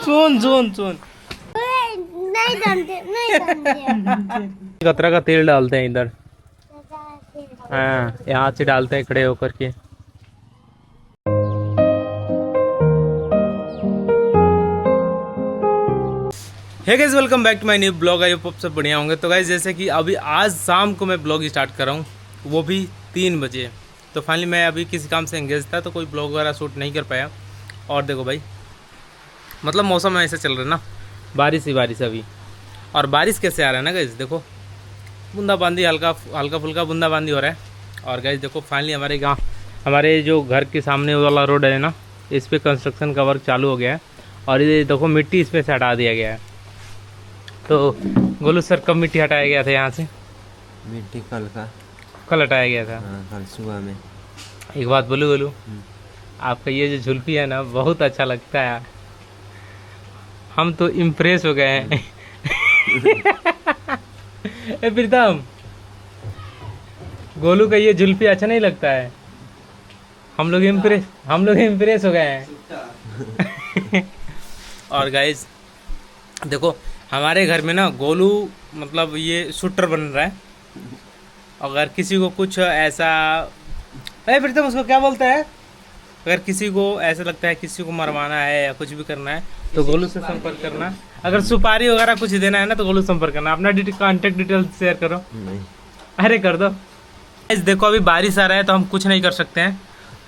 सुन सुन सुन, नहीं जानते, नहीं जानते। कतरा का तेल डालते हैं इधर। हाँ, यहाँ से डालते हैं खड़े होकर के। Hey guys, welcome back to my new blog. I hope सब बढ़िया होंगे। तो गाइस, जैसे कि अभी आज शाम को मैं ब्लॉग स्टार्ट कर रहा हूँ, वो भी 3 बजे। तो फाइनली मैं अभी किसी काम से एंगेज था, तो कोई ब्लॉग वगैरह शूट नहीं कर पाया। और देखो भाई, मतलब मौसम ऐसे चल रहा है ना, बारिश ही बारिश अभी। और बारिश कैसे आ रहा है ना गाइस, देखो बूंदाबांदी, हल्का हल्का फुल्का बूंदाबांदी हो रहा है। और गाइस देखो, फाइनली हमारे जो घर के सामने वाला रोड है ना, इस पर कंस्ट्रक्शन का वर्क चालू हो गया है। और ये देखो, मिट्टी इस पर से हटा दिया गया है। तो गोलू सर, कब मिट्टी हटाया गया था यहाँ से? मिट्टी कल हटाया गया था। हाँ, कल सुबह में। एक बात बोलूँ गोलू, आपका ये जो झुलपी है ना, बहुत अच्छा लगता है यार। हम तो इम्प्रेस हो गए हैं। ए प्रीतम, गोलू का ये जुल्फी अच्छा नहीं लगता है? हम लोग इम्प्रेस हो गए हैं। और गाइस देखो, हमारे घर में ना गोलू मतलब ये शूटर बन रहा है। अगर किसी को कुछ ऐसा, अरे प्रीतम उसको क्या बोलता है, अगर किसी को ऐसा लगता है किसी को मरवाना है या कुछ भी करना है, तो गोलू से संपर्क करना। अगर सुपारी वगैरह कुछ देना है ना, तो गोलू संपर्क करना। अपना कॉन्टेक्ट डिटेल्स शेयर करो। नहीं, अरे कर दो। देखो, अभी बारिश आ रहा है तो हम कुछ नहीं कर सकते हैं।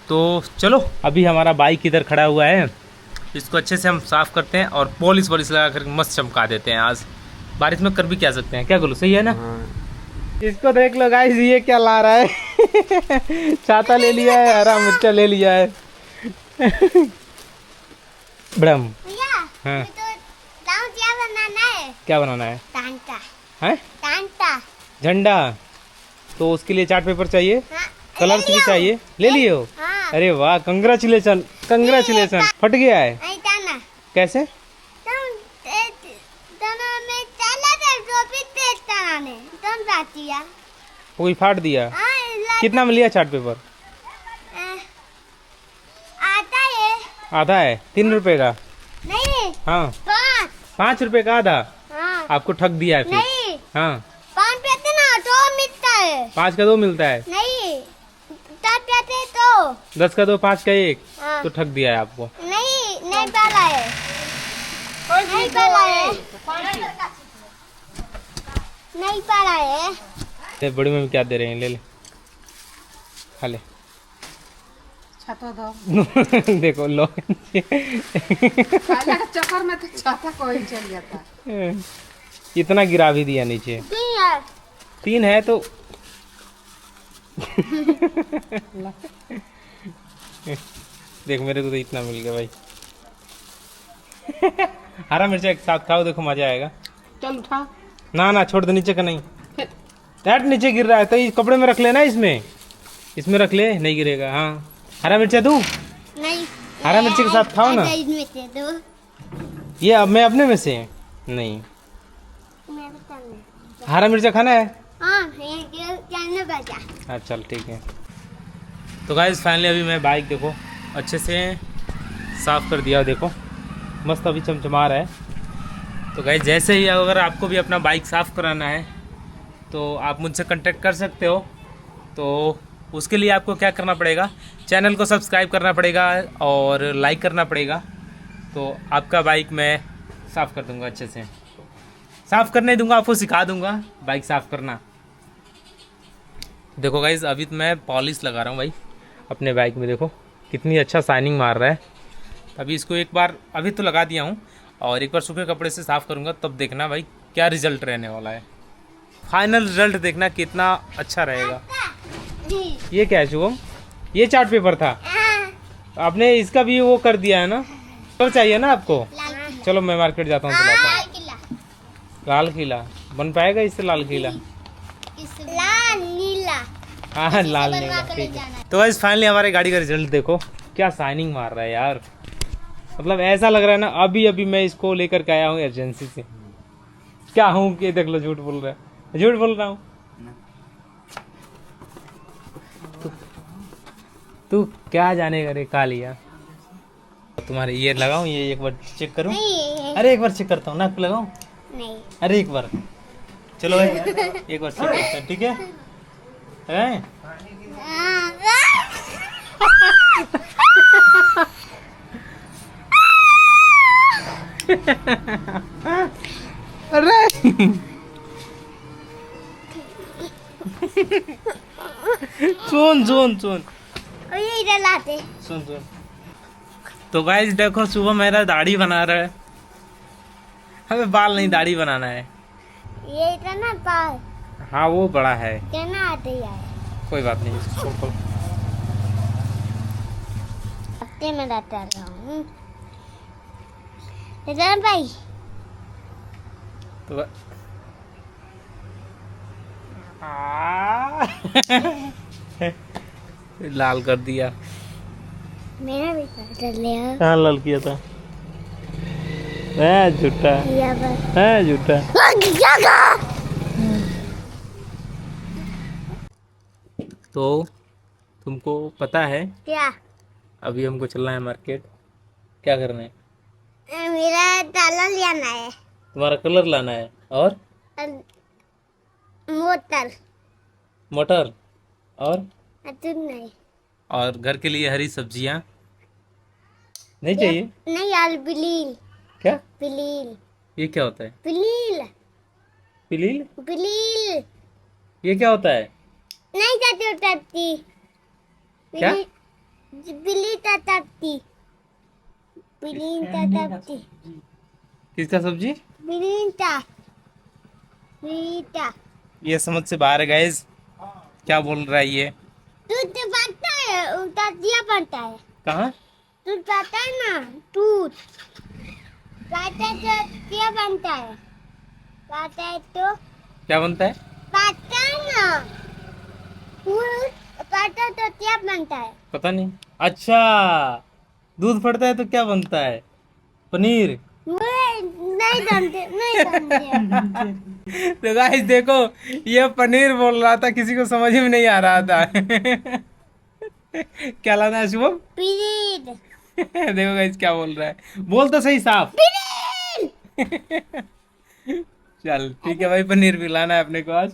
तो चलो, अभी हमारा बाइक इधर खड़ा हुआ है, इसको अच्छे से हम साफ करते हैं और पॉलिश लगा कर मस्त चमका देते हैं। आज बारिश में कर भी क्या सकते हैं, क्या गोलू, सही है ना? हाँ। इसको देख लो गाइस, ये क्या ला रहा है। छाता ले लिया है, हरा मिर्चा ले लिया है। ब्रह्म, भैया, हाँ, तो दाऊ क्या बनाना है? क्या बनाना है? टांटा। हैं? टांटा। झंडा। तो उसके लिए चार्ट पेपर चाहिए, हाँ, कलर्स भी चाहिए। ले लिए हो? हाँ। अरे वाह, कंग्रेचुलेशन कंग्रेचुलेशन। फट गया है नहीं टाना। कैसे? में चला था टोपी पे टाने। तुम जाती है? कोई फाड़ दिया? कितना में लिया चार्ट पेपर? आता है? आधा है, 3 रुपए का? नहीं, हाँ, 5 रुपए का आधा। हाँ। आपको ठग दिया है फिर। नहीं, हाँ, 5 पैसे ना तो मिलता है। 5 का 2 मिलता है। नहीं, 10 पैसे तो। 10 का 2, 5 का 1। हाँ। तो ठग दिया है आपको। नहीं पाला है। नहीं पाला है। नहीं पाला है। ये बड़ी मम्मी क्या दे रहे हैं, ले ले, खा ले। छाता दो। देखो लो। खाने के चक्कर में तो छाता कोई चल जाता। इतना गिरा भी दिया नीचे। 3 है तो। देख, मेरे को तो इतना मिल गया भाई। हरा मिर्चा एक साथ खाओ, देखो मजा आएगा। चल उठा। ना छोड़ दे, नीचे का नहीं। डैड नीचे गिर रहा है, तो इस कपड़े में रख लेना, इसमें रख ले, नहीं गिरेगा। हाँ, हरा मिर्चा दूं? नहीं, हरा मिर्ची के साथ खाओ ना। इसमें से दो। ये अब मैं अपने में से नहीं। मैं बताऊंगा। हरा मिर्चा खाना है? हाँ, ये जानना बचा। हाँ चल ठीक है। तो गाइस, फाइनली अभी मैं बाइक देखो अच्छे से साफ़ कर दिया, देखो मस्त अभी चमचमा रहा है। तो गाइस, जैसे ही अगर आपको भी अपना बाइक साफ़ कराना है, तो आप मुझसे कांटेक्ट कर सकते हो। तो उसके लिए आपको क्या करना पड़ेगा, चैनल को सब्सक्राइब करना पड़ेगा और लाइक करना पड़ेगा। तो आपका बाइक मैं साफ़ कर दूंगा, अच्छे से साफ़ करने दूंगा, आपको सिखा दूंगा बाइक साफ़ करना। देखो गाइस, अभी तो मैं पॉलिश लगा रहा हूँ भाई अपने बाइक में। देखो कितनी अच्छा शाइनिंग मार रहा है। अभी इसको एक बार अभी तो लगा दिया हूँ, और एक बार सूखे कपड़े से साफ़ करूँगा, तब देखना भाई क्या रिजल्ट रहने वाला है। फाइनल रिजल्ट देखना कितना अच्छा रहेगा। ये क्या है शुभम? ये चार्ट पेपर था, आपने इसका भी वो कर दिया है ना? तो चाहिए ना आपको? चलो मैं मार्केट जाता हूँ, चलाता हूँ। लाल किला बन पाएगा इससे? लाल किला, लाल नीला। हाँ लाल नीला, ठीक है। तो गाइस, फाइनली हमारे गाड़ी का रिजल्ट देखो, क्या शाइनिंग मार रहा है यार। मतलब ऐसा लग रहा है ना, अभी मैं इसको लेकर के आया हूँ एजेंसी से। क्या हूँ कि देख लो, झूठ बोल रहा है, झूठ बोल रहा हूँ। तू क्या जानेगा रे कालिया। तुम्हारे ये लगाऊं, ये एक बार चेक करूं? नहीं अरे एक बार चेक करता हूँ, नाक पे लगाऊं? नहीं अरे एक बार, चलो भाई एक बार चेक करते हैं, ठीक है? हैं? अरे सुन सुन सुन और ये इधर लाते सुन सुन। तो गाइस देखो, सुबह मेरा दाढ़ी बना रहा है। हमें बाल नहीं, दाढ़ी बनाना है। ये इतना पार हाँ वो बड़ा है, इतना आते ही आए कोई बात नहीं, इसको छोड़। हफ्ते में रहता रहूं इधर भाई। तो लाल कर दिया। मेरा भी कर लिया कहाँ लाल किया था? झूठा या बस है, झूठा। तो तुमको पता है क्या अभी हमको चलना है मार्केट। क्या करना है? मेरा ताला लेना है तुम्हारा कलर लाना है और मोटर मटर और तुम नहीं घर के लिए हरी सब्जियां नहीं चाहिए? नहीं यार बिलील क्या? बिलील ये क्या होता है? बिलील पिलील? बिलील ये क्या होता है? नहीं जाती उतरती क्या? बिल्ली तड़पती बिल्ली तड़पती किसका सब्जी? बिल्ली ये समझ से बाहर है गाइस, क्या बोल रहा है ये? दूध बनता है उतारिया बनता है कहाँ? दूध बनता है ना दूध पाता है तो क्या बनता है पाता है तो क्या बनता है? पाता है ना दूध पाता तो क्या बनता है पता नहीं। अच्छा, दूध फटता है तो क्या बनता है? पनीर। नहीं जानते नहीं जानते तो गाइस देखो, ये पनीर बोल रहा था, किसी को समझ में नहीं आ रहा था। क्या लाना है शुभम? पनीर देखो गाइस क्या बोल रहा है, बोल तो सही साफ। चल ठीक है भाई, पनीर भी लाना है अपने को आज।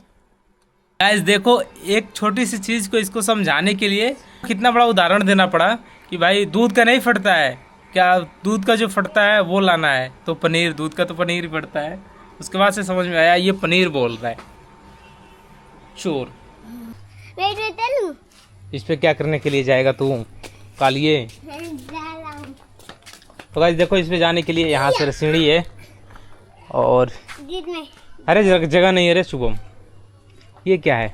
गाइस देखो, एक छोटी सी चीज को इसको समझाने के लिए कितना बड़ा उदाहरण देना पड़ा कि भाई दूध का नहीं फटता है क्या, दूध का जो फटता है वो लाना है। तो पनीर, दूध का तो पनीर ही फटता है। उसके बाद से समझ में आया ये पनीर बोल रहा है। चोर। मैं चलूं इस पे क्या करने के लिए जाएगा तू कालिए? तो गाइस देखो, इस पे जाने के लिए यहाँ से सीढ़ी है और अरे जगह नहीं है रे शुभम। ये क्या है?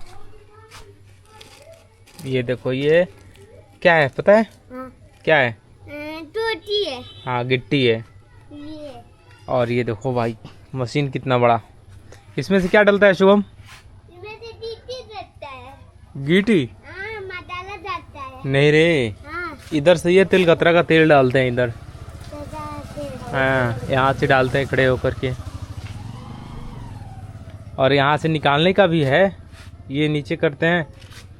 ये देखो, ये क्या है पता है? क्या है? टोटी है हाँ गिट्टी है। ये और ये देखो भाई, मशीन कितना बड़ा। इसमें से क्या डलता है शुभम? इसमें से गिट्टी लगता है। गिट्टी? हाँ मसाला जाता है। नहीं रे, हाँ इधर से ये तिल गतरा का तेल डालते हैं इधर। तो हाँ यहाँ से डालते हैं खड़े होकर के, और यहाँ से निकालने का भी है। ये नीचे करते हैं,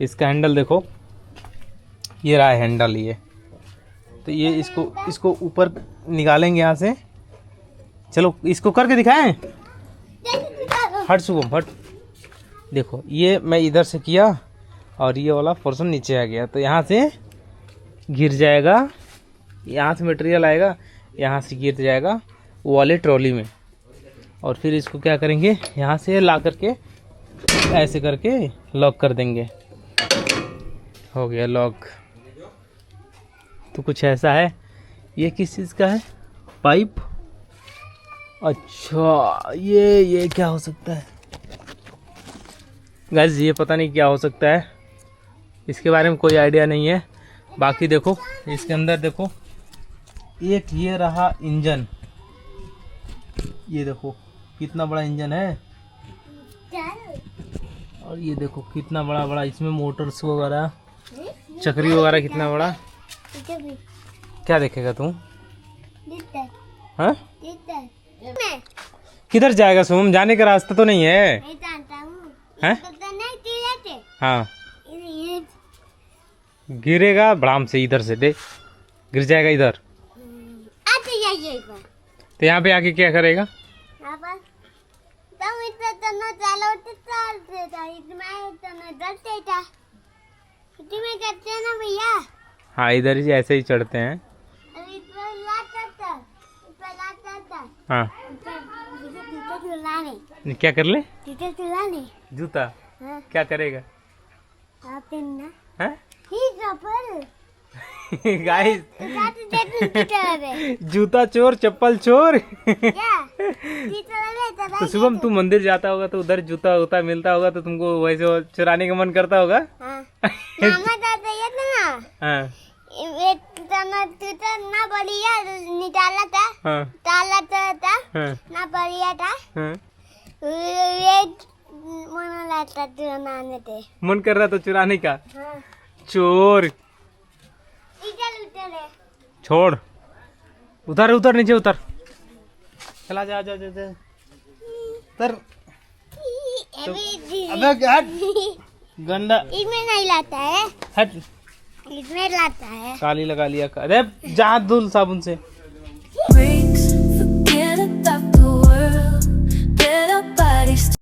इसका हैंडल देखो, ये रहा है हैंडल ये। तो ये इसको ऊपर निकालेंगे यहाँ से। चलो इसको करके दिखाएं। हट शुभम हट। देखो ये मैं इधर से किया और ये वाला पोर्शन नीचे आ गया, तो यहाँ से गिर जाएगा, यहाँ से मटेरियल आएगा, यहाँ से गिर जाएगा वो वाले ट्रॉली में। और फिर इसको क्या करेंगे, यहाँ से ला करके ऐसे करके लॉक कर देंगे। हो गया लॉक। तो कुछ ऐसा है। ये किस चीज़ का है? पाइप। अच्छा ये क्या हो सकता है गाइस? ये पता नहीं क्या हो सकता है, इसके बारे में कोई आइडिया नहीं है। बाकी देखो इसके अंदर देखो, एक ये रहा इंजन। ये देखो कितना बड़ा इंजन है, और ये देखो कितना बड़ा बड़ा इसमें मोटर्स वगैरह, चक्री वगैरह कितना बड़ा। क्या देखेगा तू? हाँ किधर जाएगा शुभम? जाने का रास्ता तो नहीं है। नहीं जानता हूँ। हैं? पता नहीं तेरे हाँ ये गिरेगा भड़ाम से, इधर से देख गिर जाएगा इधर। यही पर तो यहाँ पे आके क्या करेगा? यहाँ पर तुम इतना तनो चालो तो चलते था, इसमें तनो डरते था, इसमें करते हैं ना भैया। हाँ, इधर ही ऐसे ही चढ़ते हैं। अभी इस पर लाता था। हाँ, जूता चुलाने। क्या कर ले? जूता चुलाने। जूता हाँ, क्या करेगा? आप पहनना। हाँ? ही चप्पल। गाइस, क्या? जूता चोर चप्पल चोर। तो शुभम, तू मंदिर जाता होगा तो उधर जूता वूता मिलता होगा तो तुमको वैसे चुराने का मन करता होगा? हाँ। मामा दादा ये था ना, हाँ एक तो ना बढ़िया निकाला था, हाँ ताला था हाँ ना बढ़िया था, हाँ। एक मन लगता चुराने थे। मन कर रहा था चुराने का। हाँ। चोर। इधर उधर है। छोड़, उधर उधर नीचे उतर। चला जा जा जा जा उतर। अबे हट, गंदा। इसमें नहीं लाता है, हट, इसमें लाता है। काली लगा लिया। अरे जा धुल साबुन से। Weeks